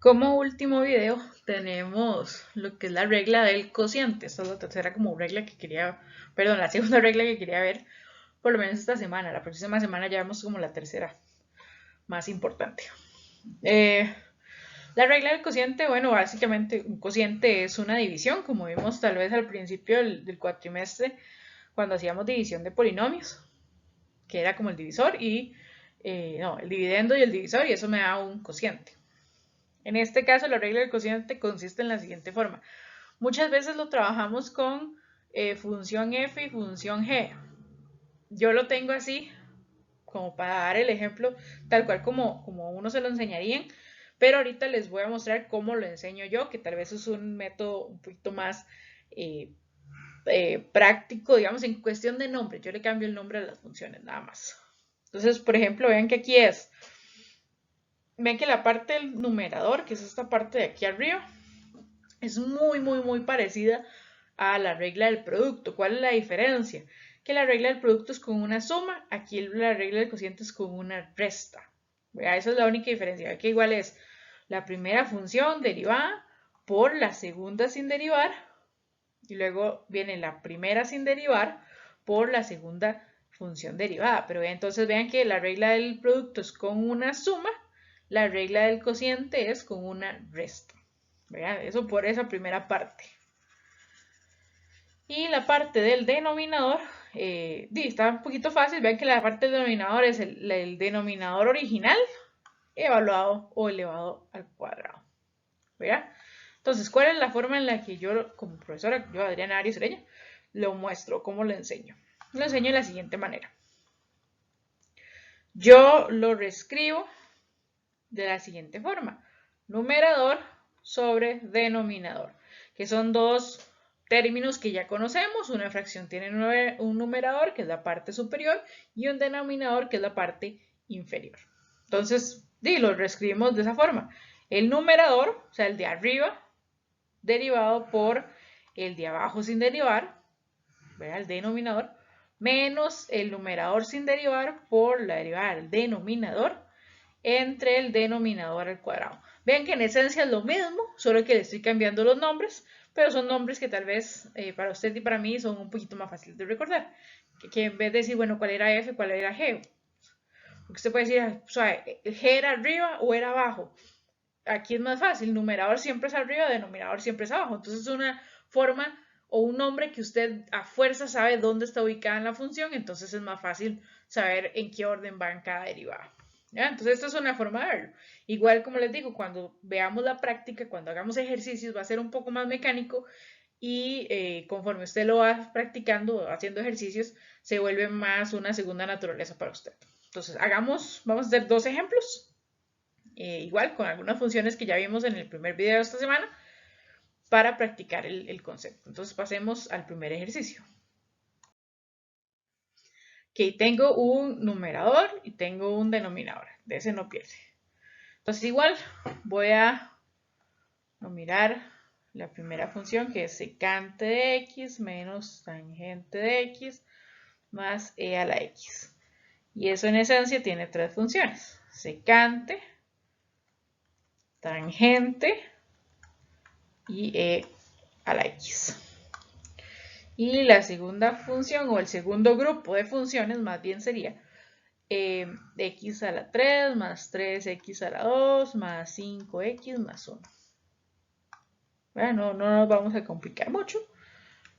Como último video tenemos lo que es la regla del cociente. Esta es la tercera como regla que quería, perdón, la segunda regla que quería ver por lo menos esta semana. La próxima semana ya vemos como la tercera más importante. Eh, la regla del cociente, bueno, básicamente un cociente es una división, como vimos tal vez al principio del cuatrimestre cuando hacíamos división de polinomios, que era como el divisor y, no, el dividendo y el divisor, y eso me da un cociente. En este caso, la regla del cociente consiste en la siguiente forma. Muchas veces lo trabajamos con función f y función g. Yo lo tengo así, como para dar el ejemplo, tal cual como uno se lo enseñarían, pero ahorita les voy a mostrar cómo lo enseño yo, que tal vez es un método un poquito más eh, práctico, digamos, en cuestión de nombre. Yo le cambio el nombre a las funciones, nada más. Entonces, por ejemplo, vean que aquí ven que la parte del numerador, que es esta parte de aquí arriba, es muy parecida a la regla del producto. ¿Cuál es la diferencia? Que la regla del producto es con una suma, aquí la regla del cociente es con una resta. Esa es la única diferencia. Que igual es la primera función derivada por la segunda sin derivar y luego viene la primera sin derivar por la segunda función derivada. Pero entonces vean que la regla del producto es con una suma, la regla del cociente es con una resta. ¿Vean? Eso por esa primera parte. Y la parte del denominador, está un poquito fácil. Vean que la parte del denominador es el denominador original evaluado o elevado al cuadrado. ¿Vean? Entonces, ¿cuál es la forma en la que yo, como profesora, yo, Adriana Arias Ureña, lo muestro? ¿Cómo lo enseño? Lo enseño de la siguiente manera. Yo lo reescribo de la siguiente forma. Numerador sobre denominador, que son dos términos que ya conocemos. Una fracción tiene un numerador, que es la parte superior, y un denominador, que es la parte inferior. Entonces, lo reescribimos de esa forma. El numerador, o sea, el de arriba, derivado por el de abajo sin derivar, ¿verdad? El denominador, menos el numerador sin derivar por la derivada del denominador, entre el denominador al cuadrado. Vean que en esencia es lo mismo, solo que le estoy cambiando los nombres, pero son nombres que tal vez para usted y para mí son un poquito más fáciles de recordar. Que en vez de decir, bueno, cuál era F, cuál era G. Porque usted puede decir, o sea, G era arriba o era abajo. Aquí es más fácil, numerador siempre es arriba, denominador siempre es abajo. Entonces es una forma o un nombre que usted a fuerza sabe dónde está ubicada en la función, entonces es más fácil saber en qué orden va en cada derivada. ¿Ya? Entonces esta es una forma de verlo. Igual como les digo, cuando veamos la práctica, cuando hagamos ejercicios, va a ser un poco más mecánico y conforme usted lo va practicando, haciendo ejercicios, se vuelve más una segunda naturaleza para usted. Entonces vamos a hacer dos ejemplos igual con algunas funciones que ya vimos en el primer video de esta semana para practicar el concepto. Entonces pasemos al primer ejercicio. Ok, tengo un numerador y tengo un denominador. De ese no pierde. Entonces igual voy a mirar la primera función que es secante de x menos tangente de x más e a la x. Y eso en esencia tiene tres funciones. Secante, tangente y e a la x. Y la segunda función o el segundo grupo de funciones más bien sería x a la 3 más 3x a la 2 más 5x más 1. Bueno, no nos vamos a complicar mucho.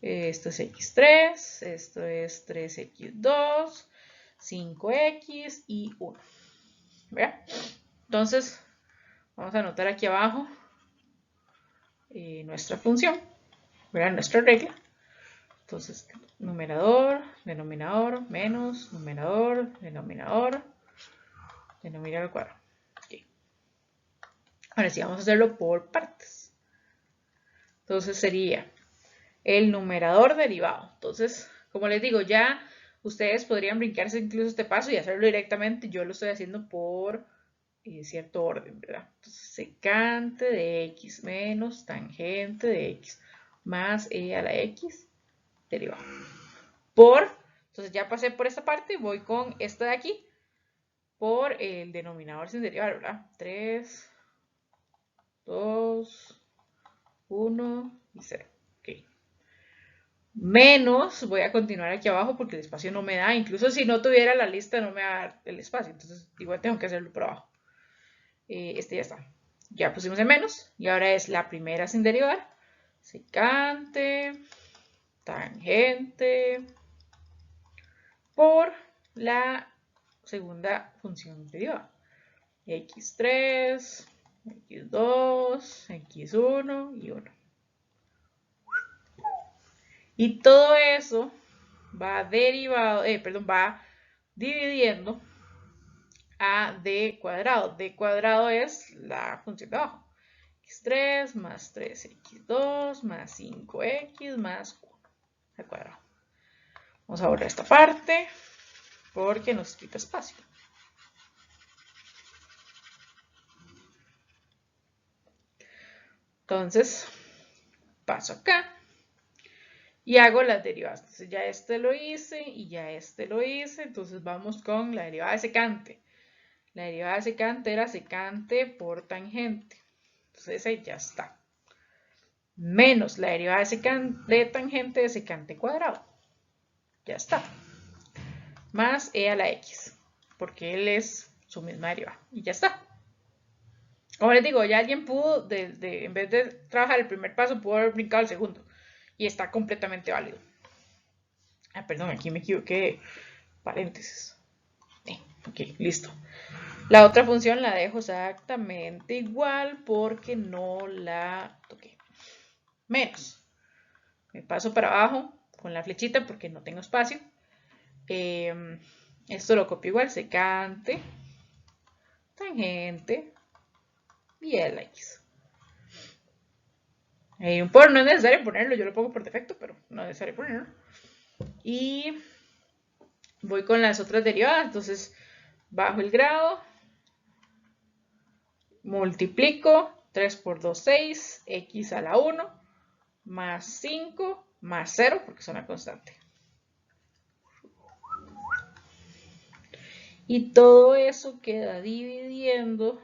Esto es x3, esto es 3x2, 5x y 1. ¿Vean? Entonces, vamos a anotar aquí abajo nuestra función, ¿verdad? Nuestra regla. Entonces, numerador, denominador, menos, numerador, denominador al cuadrado. Okay. Ahora sí, vamos a hacerlo por partes. Entonces sería el numerador derivado. Entonces, como les digo, ya ustedes podrían brincarse incluso este paso y hacerlo directamente. Yo lo estoy haciendo por cierto orden, ¿verdad? Entonces, secante de x menos tangente de x más e a la x derivado. Entonces ya pasé por esta parte, voy con esta de aquí, por el denominador sin derivar, ¿verdad? 3 2, 1 y 0. Ok. Menos, voy a continuar aquí abajo porque el espacio no me da. Incluso si no tuviera la lista no me va a dar el espacio. Entonces igual tengo que hacerlo por abajo. Este ya está. Ya pusimos el menos. Y ahora es la primera sin derivar. Secante, tangente, por la segunda función derivada. X3, X2, X1 y 1. Y todo eso va derivado, va dividiendo a d cuadrado. D cuadrado es la función de abajo. X3 más 3x2 más 5x más 1 al cuadrado. Vamos a borrar esta parte porque nos quita espacio. Entonces, paso acá y hago las derivadas. Entonces ya este lo hice y ya este lo hice. Entonces vamos con la derivada de secante. La derivada de secante era secante por tangente. Entonces ese ya está. Menos la derivada de tangente de secante cuadrado. Ya está. Más e a la x. Porque él es su misma derivada. Y ya está. Como les digo, ya alguien pudo, en vez de trabajar el primer paso, pudo haber brincado el segundo. Y está completamente válido. Ah, perdón, aquí me equivoqué. Paréntesis. Ok, listo. La otra función la dejo exactamente igual porque no la toqué. Menos. Me paso para abajo con la flechita porque no tengo espacio. Esto lo copio igual. Secante, tangente y el x. Un por no es necesario ponerlo, yo lo pongo por defecto, pero no es necesario ponerlo. Y voy con las otras derivadas, entonces bajo el grado, multiplico 3 por 2, 6, x a la 1, más 5, más 0, porque es una constante. Y todo eso queda dividiendo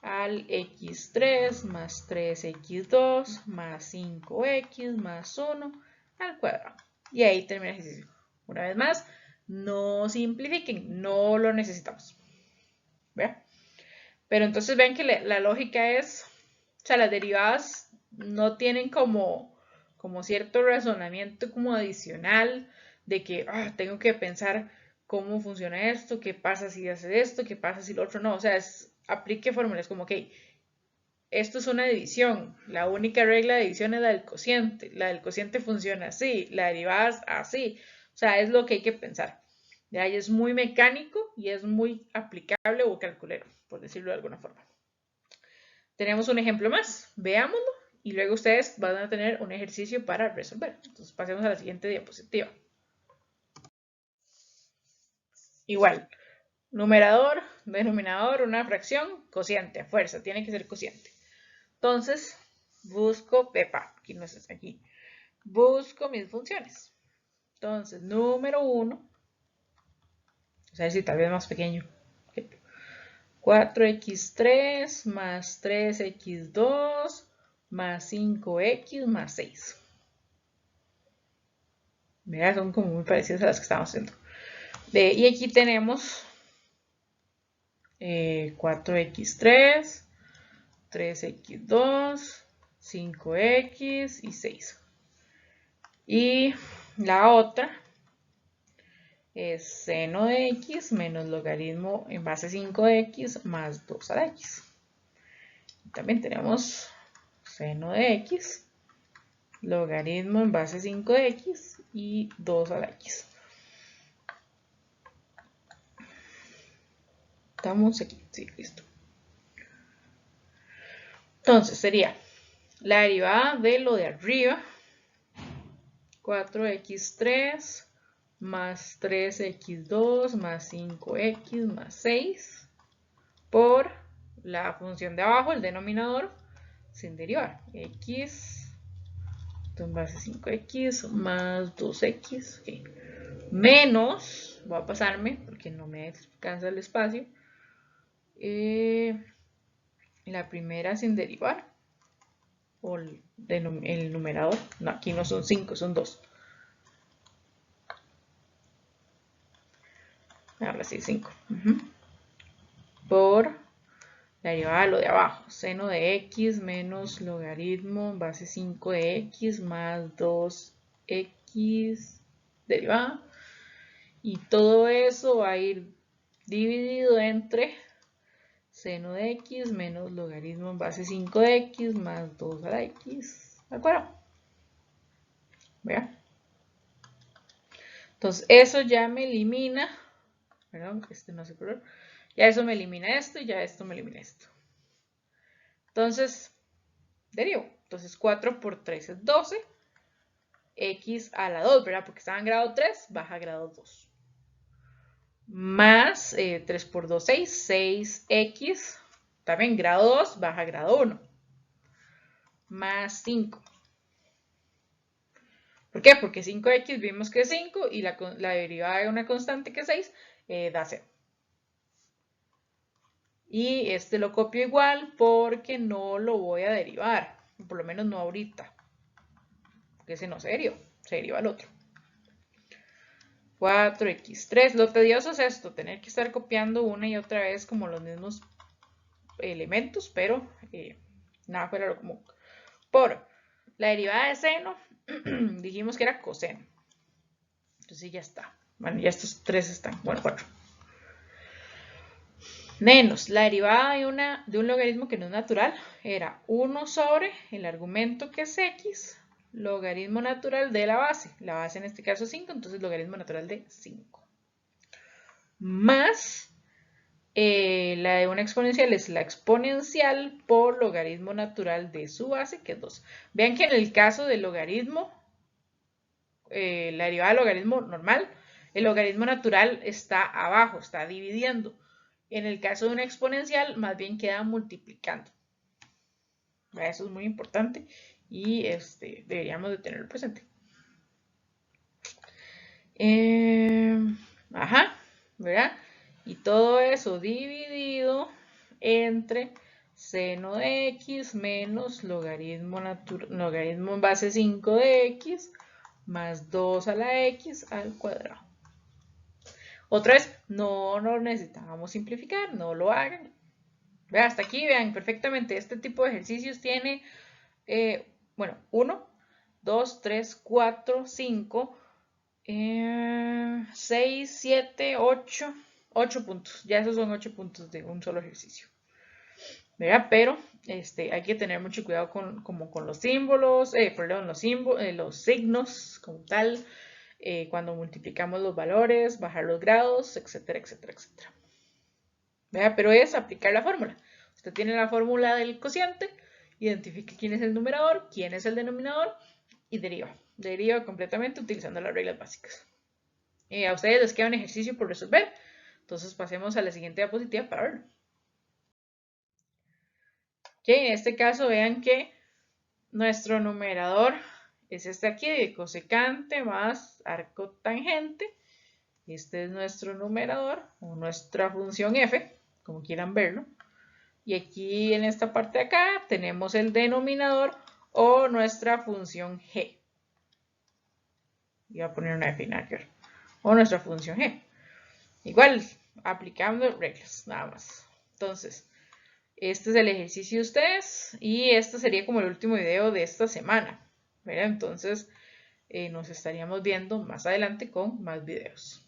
al x3 más 3x2 más 5x más 1 al cuadrado. Y ahí termina el ejercicio. Una vez más, no simplifiquen, no lo necesitamos. ¿Vean? Pero entonces ven que la lógica es, o sea, las derivadas no tienen como cierto razonamiento como adicional de que tengo que pensar cómo funciona esto, qué pasa si hace esto, qué pasa si lo otro no. O sea, aplique fórmulas como, ok, esto es una división, la única regla de división es la del cociente funciona así, la derivada es así. O sea, es lo que hay que pensar. De ahí es muy mecánico y es muy aplicable o calculero, por decirlo de alguna forma. Tenemos un ejemplo más, veámoslo y luego ustedes van a tener un ejercicio para resolver. Entonces pasemos a la siguiente diapositiva. Igual, numerador, denominador, una fracción, cociente, a fuerza, tiene que ser cociente. Entonces, busco, aquí no es aquí, busco mis funciones. Entonces, número 1, o sea, si tal vez más pequeño, 4x3 más 3x2 más 5x más 6. Mira, son como muy parecidas a las que estábamos haciendo. Y aquí tenemos 4x3, 3x2, 5x y 6. Y la otra es seno de x menos logaritmo en base 5 de x más 2 a la x. También tenemos seno de x, logaritmo en base 5 de x y 2 a la x. Estamos aquí, sí, listo. Entonces sería la derivada de lo de arriba, 4x3 más 3x2 más 5x más 6 por la función de abajo, el denominador, sin derivar. X en base 5x más 2x, okay. Menos, voy a pasarme porque no me alcanza el espacio, la primera sin derivar, o el numerador, no, aquí no son 5, son 2. Ahora sí, 5. Por la derivada de lo de abajo, seno de x menos logaritmo base 5 de x más 2x derivada. Y todo eso va a ir dividido entre seno de x menos logaritmo base 5 de x más 2 a la x. ¿De acuerdo? ¿Vea? Entonces, eso ya me elimina. Perdón, este no sé color. Ya eso me elimina esto y ya esto me elimina esto. Entonces, derivo. Entonces, 4 por 3 es 12. X a la 2, ¿verdad? Porque estaba en grado 3, baja a grado 2. Más 3 por 2, 6. 6x, también grado 2, baja a grado 1. Más 5. ¿Por qué? Porque 5x vimos que es 5 y la derivada de una constante que es 6 da 0. Y este lo copio igual porque no lo voy a derivar. Por lo menos no ahorita. Porque ese no se deriva. Se deriva el otro. 4x3. Lo tedioso es esto. Tener que estar copiando una y otra vez como los mismos elementos. Pero nada fuera lo común. Por la derivada de seno. Dijimos que era coseno. Entonces ya está. Bueno, ya estos tres están. Bueno, 4. Menos la derivada de un logaritmo que no es natural era 1 sobre el argumento que es x, logaritmo natural de la base. La base en este caso es 5, entonces logaritmo natural de 5. Más la de una exponencial es la exponencial por logaritmo natural de su base, que es 2. Vean que en el caso del logaritmo, la derivada del logaritmo normal, el logaritmo natural está abajo, está dividiendo. En el caso de una exponencial, más bien queda multiplicando. Eso es muy importante y deberíamos de tenerlo presente. ¿Verdad? Y todo eso dividido entre seno de x menos logaritmo en base 5 de x más 2 a la x al cuadrado. Otra vez, no necesitábamos simplificar, no lo hagan. Vean, hasta aquí, vean perfectamente, este tipo de ejercicios tiene, 1, 2, 3, 4, 5, 6, 7, 8 puntos. Ya esos son 8 puntos de un solo ejercicio. ¿Verdad? Pero hay que tener mucho cuidado con los símbolos, perdón, los signos como tal, cuando multiplicamos los valores, bajar los grados, etcétera, etcétera, etcétera. ¿Verdad? Pero es aplicar la fórmula. Usted tiene la fórmula del cociente, identifique quién es el numerador, quién es el denominador y deriva. Deriva completamente utilizando las reglas básicas. A ustedes les queda un ejercicio por resolver. Entonces pasemos a la siguiente diapositiva para verlo. Okay, en este caso vean que nuestro numerador es este aquí de cosecante más arco tangente. Este es nuestro numerador o nuestra función f, como quieran verlo. Y aquí en esta parte de acá tenemos el denominador o nuestra función g. Voy a poner una f o nuestra función g. Igual, aplicando reglas, nada más. Entonces, este es el ejercicio de ustedes y este sería como el último video de esta semana. ¿Verdad? Entonces, nos estaríamos viendo más adelante con más videos.